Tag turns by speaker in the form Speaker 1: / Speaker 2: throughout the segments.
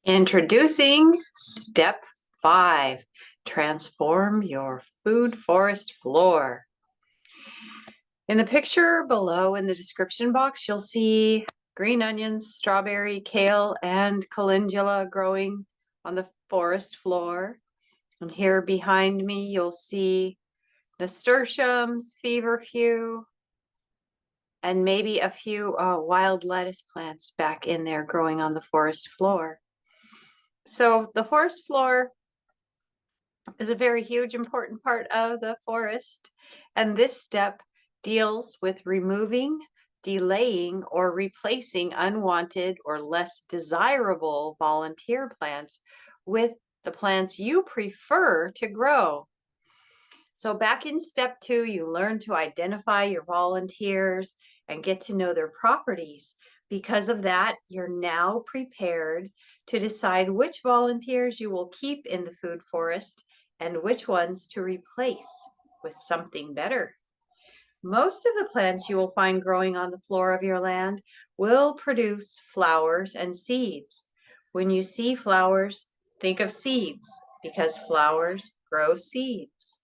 Speaker 1: Introducing step 5, transform your food forest floor. In the picture below in the description box, you'll see green onions, strawberry, kale, and calendula growing on the forest floor. And here behind me, you'll see nasturtiums, feverfew, and maybe a few wild lettuce plants back in there growing on the forest floor. So the forest floor is a very huge, important part of the forest. And this step deals with removing, delaying, or replacing unwanted or less desirable volunteer plants with the plants you prefer to grow. So back in step 2, you learn to identify your volunteers and get to know their properties. Because of that, you're now prepared to decide which volunteers you will keep in the food forest and which ones to replace with something better. Most of the plants you will find growing on the floor of your land will produce flowers and seeds. When you see flowers, think of seeds because flowers grow seeds.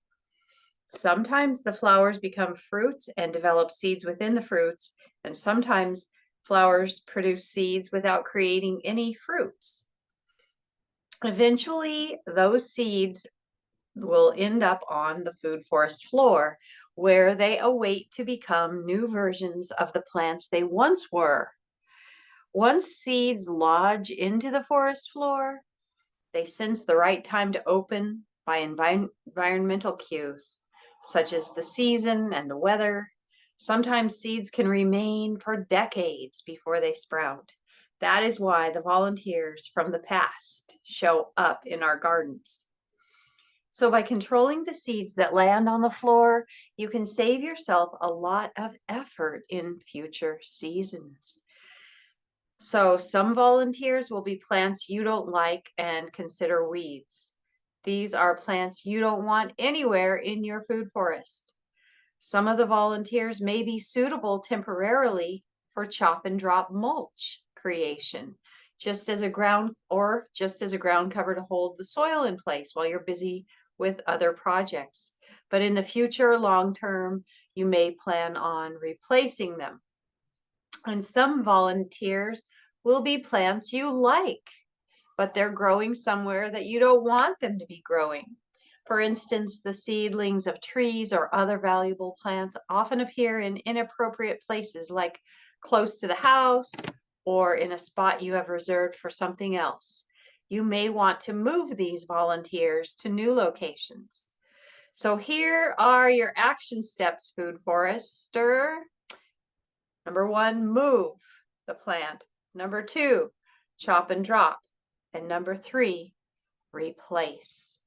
Speaker 1: Sometimes the flowers become fruits and develop seeds within the fruits, and sometimes flowers produce seeds without creating any fruits. Eventually, those seeds will end up on the food forest floor, where they await to become new versions of the plants they once were. Once seeds lodge into the forest floor, they sense the right time to open by environmental cues, such as the season and the weather. Sometimes seeds can remain for decades before they sprout. That is why the volunteers from the past show up in our gardens. So by controlling the seeds that land on the floor, you can save yourself a lot of effort in future seasons. So some volunteers will be plants you don't like and consider weeds. These are plants you don't want anywhere in your food forest. Some of the volunteers may be suitable temporarily for chop and drop mulch creation, just as a ground cover to hold the soil in place while you're busy with other projects. But in the future, long term, you may plan on replacing them. And some volunteers will be plants you like, but they're growing somewhere that you don't want them to be growing. For instance, the seedlings of trees or other valuable plants often appear in inappropriate places, like close to the house or in a spot you have reserved for something else. You may want to move these volunteers to new locations. So here are your action steps, food forester. Number 1, move the plant. Number 2, chop and drop. And number 3, replace.